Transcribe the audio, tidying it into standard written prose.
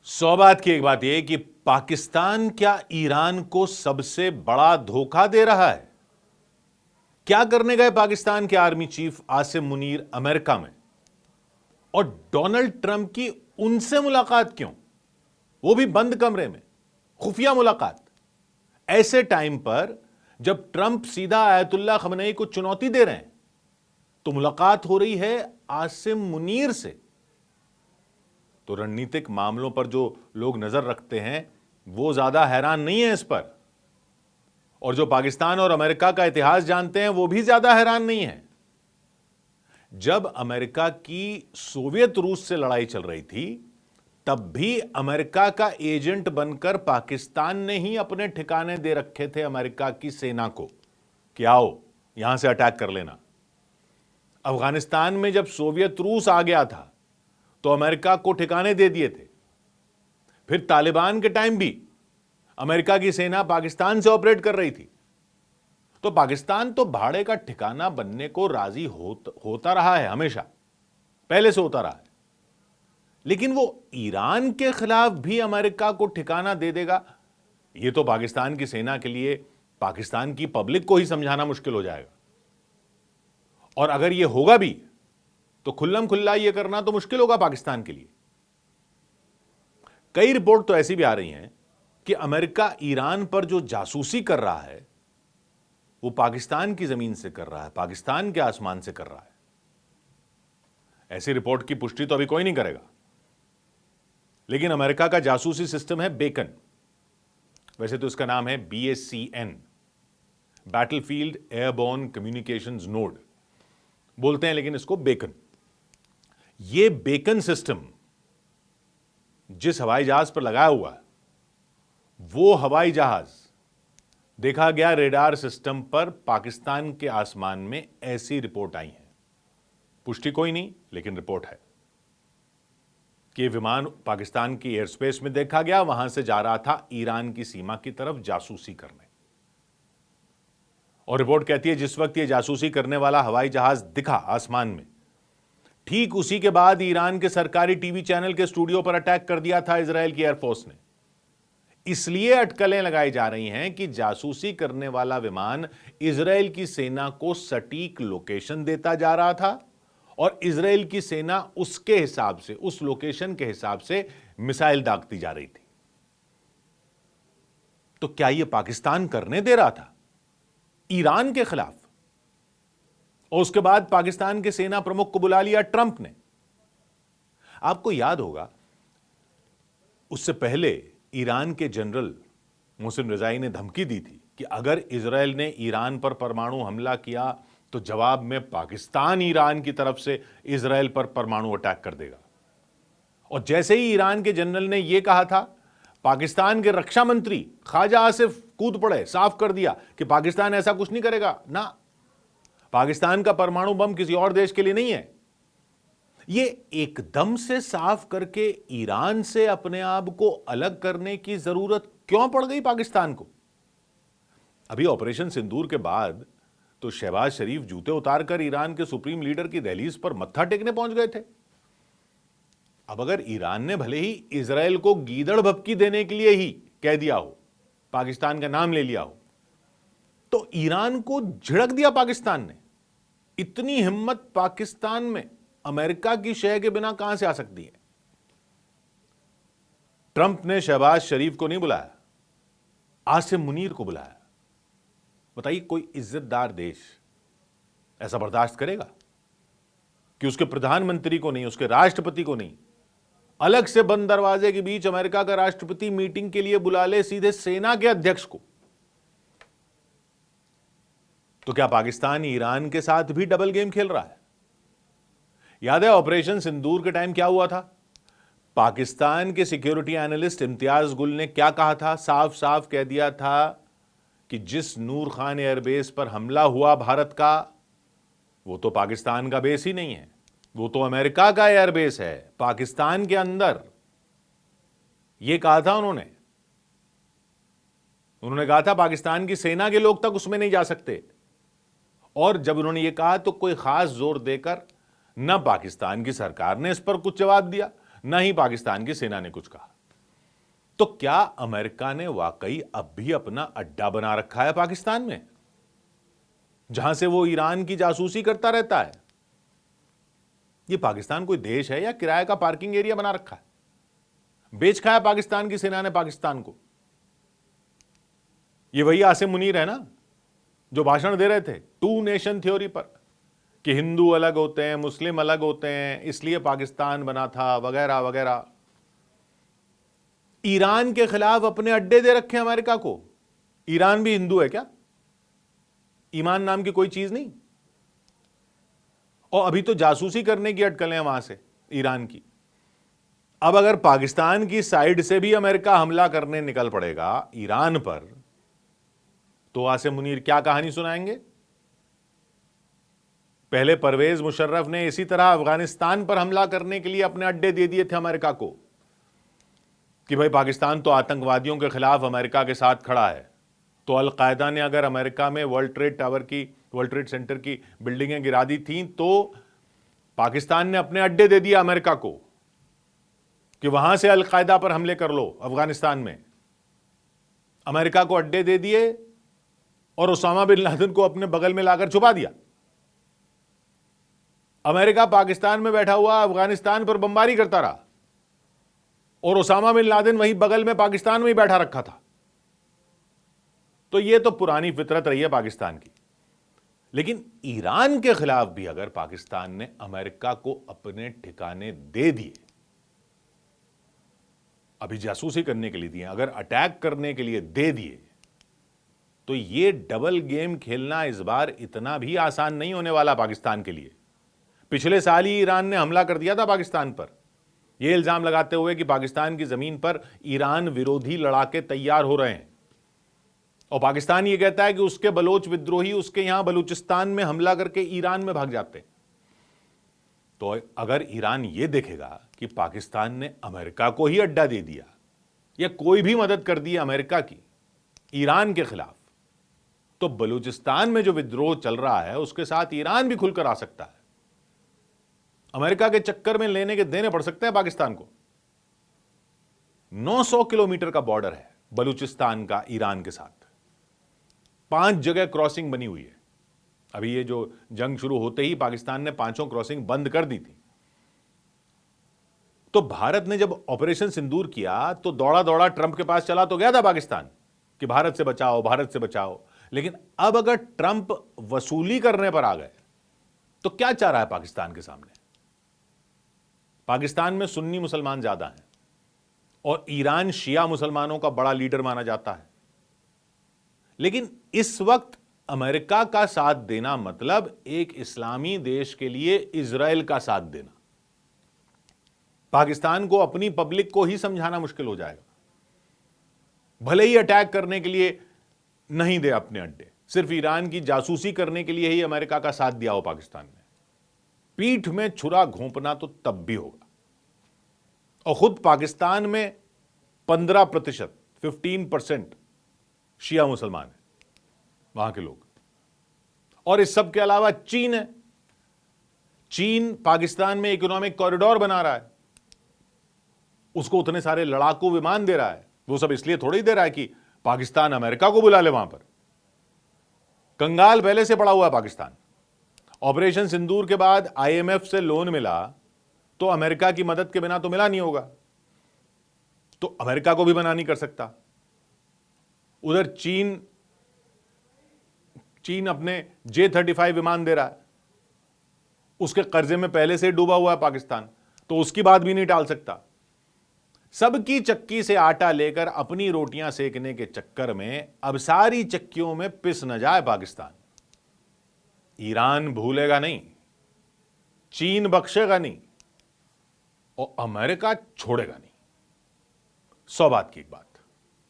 सौ बात की एक बात यह कि पाकिस्तान क्या ईरान को सबसे बड़ा धोखा दे रहा है? क्या करने गए पाकिस्तान के army chief Asim Munir America में, और डोनाल्ड ट्रंप की उनसे मुलाकात क्यों, वो भी बंद कमरे में, खुफिया मुलाकात? ऐसे टाइम पर जब ट्रंप सीधा आयतुल्लाह खमनेई को चुनौती दे रहे हैं, तो मुलाकात हो रही है आसिम मुनीर से। तो रणनीतिक मामलों पर जो लोग नजर रखते हैं वो ज्यादा हैरान नहीं है इस पर, और जो पाकिस्तान और अमेरिका का इतिहास जानते हैं वो भी ज्यादा हैरान नहीं है। जब अमेरिका की सोवियत रूस से लड़ाई चल रही थी, तब भी अमेरिका का एजेंट बनकर पाकिस्तान ने ही अपने ठिकाने दे रखे थे अमेरिका की सेना को कि आओ यहां से अटैक कर लेना। अफगानिस्तान में जब सोवियत रूस आ गया था तो अमेरिका को ठिकाने दे दिए थे। फिर तालिबान के टाइम भी अमेरिका की सेना पाकिस्तान से ऑपरेट कर रही थी। तो पाकिस्तान तो भाड़े का ठिकाना बनने को राजी होता रहा है, हमेशा पहले से होता रहा है। लेकिन वो ईरान के खिलाफ भी अमेरिका को ठिकाना दे देगा, ये तो पाकिस्तान की सेना के लिए पाकिस्तान की पब्लिक को ही समझाना मुश्किल हो जाएगा। और अगर ये होगा भी तो खुल्लम खुल्ला ये करना तो मुश्किल होगा पाकिस्तान के लिए। कई रिपोर्ट तो ऐसी भी आ रही हैं कि अमेरिका ईरान पर जो जासूसी कर रहा है वो पाकिस्तान की जमीन से कर रहा है, पाकिस्तान के आसमान से कर रहा है। ऐसी रिपोर्ट की पुष्टि तो अभी कोई नहीं करेगा, लेकिन अमेरिका का जासूसी सिस्टम है बेकन। वैसे तो इसका नाम है BACN, battlefield airborne communications node बोलते हैं, लेकिन इसको बेकन। ये बेकन सिस्टम जिस हवाई जहाज पर लगाया हुआ है, वो हवाई जहाज देखा गया रेडार सिस्टम पर पाकिस्तान के आसमान में। ऐसी रिपोर्ट आई है, पुष्टि कोई नहीं, लेकिन रिपोर्ट है कि विमान पाकिस्तान की एयर स्पेस में देखा गया, वहां से जा रहा था ईरान की सीमा की तरफ जासूसी करने। और रिपोर्ट कहती है जिस वक्त यह जासूसी करने वाला हवाई जहाज दिखा आसमान में, ठीक उसी के बाद ईरान के सरकारी टीवी चैनल के स्टूडियो पर अटैक कर दिया था इजराइल की एयरफोर्स ने। इसलिए अटकलें लगाई जा रही हैं कि जासूसी करने वाला विमान इजराइल की सेना को सटीक लोकेशन देता जा रहा था, और इजराइल की सेना उसके हिसाब से, उस लोकेशन के हिसाब से मिसाइल दागती जा रही थी। तो क्या यह पाकिस्तान करने दे रहा था ईरान के खिलाफ? और उसके बाद पाकिस्तान के सेना प्रमुख को बुला लिया ट्रंप ने। आपको याद होगा उससे पहले ईरान के जनरल मोहसिन रजाई ने धमकी दी थी कि अगर इजराइल ने ईरान पर परमाणु हमला किया तो जवाब में पाकिस्तान ईरान की तरफ से इजराइल पर परमाणु अटैक कर देगा। और जैसे ही ईरान के जनरल ने यह कहा था, पाकिस्तान के रक्षा मंत्री ख्वाजा आसिफ कूद पड़े, साफ कर दिया कि पाकिस्तान ऐसा कुछ नहीं करेगा ना, पाकिस्तान का परमाणु बम किसी और देश के लिए नहीं है। ये एकदम से साफ करके ईरान से अपने आप को अलग करने की जरूरत क्यों पड़ गई पाकिस्तान को? अभी ऑपरेशन सिंदूर के बाद तो शहबाज शरीफ जूते उतारकर ईरान के सुप्रीम लीडर की दहलीज पर मत्था टेकने पहुंच गए थे। अब अगर ईरान ने भले ही इजराइल को गीदड़ भभकी देने के लिए ही कह दिया हो, पाकिस्तान का नाम ले लिया हो, तो ईरान को झिड़क दिया पाकिस्तान ने। इतनी हिम्मत पाकिस्तान में अमेरिका की शह के बिना कहां से आ सकती है? ट्रंप ने शहबाज शरीफ को नहीं बुलाया, आसिम मुनीर को बुलाया। बताइए, कोई इज्जतदार देश ऐसा बर्दाश्त करेगा कि उसके प्रधानमंत्री को नहीं, उसके राष्ट्रपति को नहीं, अलग से बंद दरवाजे के बीच अमेरिका का राष्ट्रपति मीटिंग के लिए बुला ले सीधे सेना के अध्यक्ष को? तो क्या पाकिस्तान ईरान के साथ भी डबल गेम खेल रहा है? याद है ऑपरेशन सिंदूर के टाइम क्या हुआ था? पाकिस्तान के सिक्योरिटी एनालिस्ट इम्तियाज गुल ने क्या कहा था? साफ साफ कह दिया था कि जिस नूर खान एयरबेस पर हमला हुआ भारत का, वो तो पाकिस्तान का बेस ही नहीं है, वो तो अमेरिका का एयरबेस है पाकिस्तान के अंदर। यह कहा था उन्होंने कहा था पाकिस्तान की सेना के लोग तक उसमें नहीं जा सकते। और जब उन्होंने यह कहा तो कोई खास जोर देकर न पाकिस्तान की सरकार ने इस पर कुछ जवाब दिया, न ही पाकिस्तान की सेना ने कुछ कहा। तो क्या अमेरिका ने वाकई अब भी अपना अड्डा बना रखा है पाकिस्तान में, जहां से वो ईरान की जासूसी करता रहता है? ये पाकिस्तान कोई देश है या किराए का पार्किंग एरिया बना रखा है? बेच खाया पाकिस्तान की सेना ने पाकिस्तान को। ये वही आसिम मुनीर है ना, जो भाषण दे रहे थे टू नेशन थ्योरी पर, कि हिंदू अलग होते हैं, मुस्लिम अलग होते हैं, इसलिए पाकिस्तान बना था, वगैरह वगैरह। ईरान के खिलाफ अपने अड्डे दे रखे हैं अमेरिका को। ईरान भी हिंदू है क्या? ईमान नाम की कोई चीज नहीं। और अभी तो जासूसी करने की अटकलें हैं वहां से ईरान की। अब अगर पाकिस्तान की साइड से भी अमेरिका हमला करने निकल पड़ेगा ईरान पर, तो आसिम मुनीर क्या कहानी सुनाएंगे? पहले परवेज मुशर्रफ ने इसी तरह अफगानिस्तान पर हमला करने के लिए अपने अड्डे दे दिए थे अमेरिका को, कि भाई पाकिस्तान तो आतंकवादियों के खिलाफ अमेरिका के साथ खड़ा है। तो अलकायदा ने अगर अमेरिका में वर्ल्ड ट्रेड सेंटर की बिल्डिंगें गिरा दी थीं, तो पाकिस्तान ने अपने अड्डे दे दिया अमेरिका को कि वहां से अलकायदा पर हमले कर लो। अफगानिस्तान में अमेरिका को अड्डे दे दिए और उसामा बिन लादेन को अपने बगल में लाकर छुपा दिया। अमेरिका पाकिस्तान में बैठा हुआ अफगानिस्तान पर बमबारी करता रहा और उसामा बिन लादेन वहीं बगल में पाकिस्तान में ही बैठा रखा था। तो यह तो पुरानी फितरत रही है पाकिस्तान की। लेकिन ईरान के खिलाफ भी अगर पाकिस्तान ने अमेरिका को अपने ठिकाने दे दिए, अभी जासूसी करने के लिए दिए, अगर अटैक करने के लिए दे दिए, तो यह डबल गेम खेलना इस बार इतना भी आसान नहीं होने वाला पाकिस्तान के लिए। पिछले साल ही ईरान ने हमला कर दिया था पाकिस्तान पर, यह इल्जाम लगाते हुए कि पाकिस्तान की जमीन पर ईरान विरोधी लड़ाके तैयार हो रहे हैं। और पाकिस्तान ये कहता है कि उसके बलोच विद्रोही उसके यहां बलूचिस्तान में हमला करके ईरान में भाग जाते हैं। तो अगर ईरान ये देखेगा कि पाकिस्तान ने अमेरिका को ही अड्डा दे दिया या कोई भी मदद कर दी अमेरिका की ईरान के खिलाफ, तो बलूचिस्तान में जो विद्रोह चल रहा है उसके साथ ईरान भी खुलकर आ सकता है। अमेरिका के चक्कर में लेने के देने पड़ सकते हैं पाकिस्तान को। 900 किलोमीटर का बॉर्डर है बलूचिस्तान का ईरान के साथ। 5 जगह क्रॉसिंग बनी हुई है। अभी ये जो जंग शुरू होते ही पाकिस्तान ने 5 क्रॉसिंग बंद कर दी थी। तो भारत ने जब ऑपरेशन सिंदूर किया तो दौड़ा दौड़ा ट्रंप के पास चला तो गया था पाकिस्तान कि भारत से बचाओ, भारत से बचाओ। लेकिन अब अगर ट्रंप वसूली करने पर आ गए तो क्या चाह रहा है पाकिस्तान के सामने? पाकिस्तान में सुन्नी मुसलमान ज्यादा हैं और ईरान शिया मुसलमानों का बड़ा लीडर माना जाता है। लेकिन इस वक्त अमेरिका का साथ देना मतलब एक इस्लामी देश के लिए इजराइल का साथ देना। पाकिस्तान को अपनी पब्लिक को ही समझाना मुश्किल हो जाएगा। भले ही अटैक करने के लिए नहीं दे अपने अड्डे, सिर्फ ईरान की जासूसी करने के लिए ही अमेरिका का साथ दिया हो पाकिस्तान ने, पीठ में छुरा घोंपना तो तब भी होगा। और खुद पाकिस्तान में 15%, 15% शिया मुसलमान है वहां के लोग। और इस सब के अलावा चीन है। चीन पाकिस्तान में इकोनॉमिक कॉरिडोर बना रहा है, उसको उतने सारे लड़ाकू विमान दे रहा है। वो सब इसलिए थोड़ी ही दे रहा है कि पाकिस्तान अमेरिका को बुला ले वहां पर। कंगाल पहले से पड़ा हुआ है पाकिस्तान। ऑपरेशन सिंदूर के बाद आईएमएफ से लोन मिला तो अमेरिका की मदद के बिना तो मिला नहीं होगा, तो अमेरिका को भी मना नहीं कर सकता। उधर चीन अपने J-35 विमान दे रहा है, उसके कर्जे में पहले से डूबा हुआ है पाकिस्तान, तो उसकी बात भी नहीं टाल सकता। सबकी चक्की से आटा लेकर अपनी रोटियां सेकने के चक्कर में अब सारी चक्कियों में पिस न जाए पाकिस्तान। ईरान भूलेगा नहीं, चीन बख्शेगा नहीं और अमेरिका छोड़ेगा नहीं। 100 बात की एक बात।